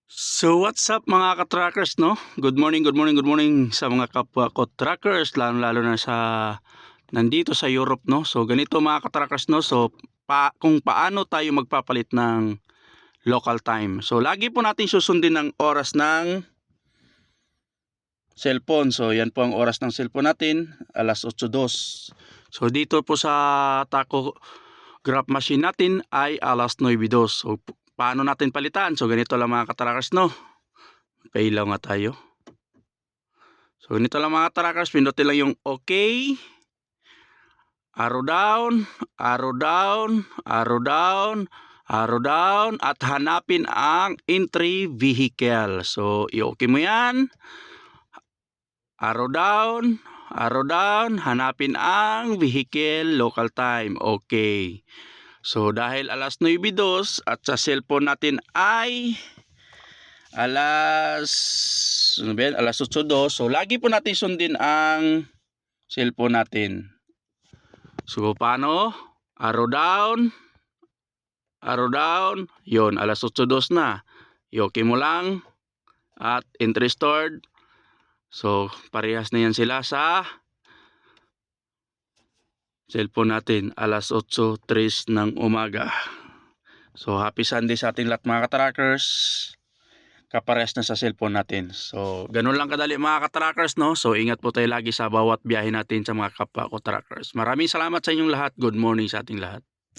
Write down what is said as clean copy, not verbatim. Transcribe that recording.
So what's up mga ka-trackers, no? Good morning, good morning, good morning sa mga kapwa ko trackers, lalo na sa nandito sa Europe, no? So ganito mga ka-trackers, no? So kung paano tayo magpapalit ng local time. So lagi po natin susundin ng oras ng cellphone. So yan po ang oras ng cellphone natin, alas 8:02. So dito po sa taco graph machine natin ay alas 9:02. So paano natin palitan? So ganito lang mga ka-trackers, no? Pailaw nga tayo. So ganito lang mga trackers, pindutin lang yung okay, arrow down, arrow down, arrow down, arrow down, at hanapin ang entry vehicle. So i-okay mo yan, arrow down, hanapin ang vehicle local time. Okay. So dahil alas 9:02 at sa cellphone natin ay alas 8:02, so lagi po natin sundin ang cellphone natin. So paano? Arrow down, yon, alas 8:02 na. I-okay mo lang at entry stored. So parehas na yan sila sa cellphone natin, alas 8:03 ng umaga. So happy Sunday sa ating lahat mga ka-trackers. Kaparehas na sa cellphone natin. So ganun lang kadali mga ka-trackers, no? So ingat po tayo lagi sa bawat biyahe natin sa mga kapwa ko trackers. Maraming salamat sa inyong lahat. Good morning sa ating lahat.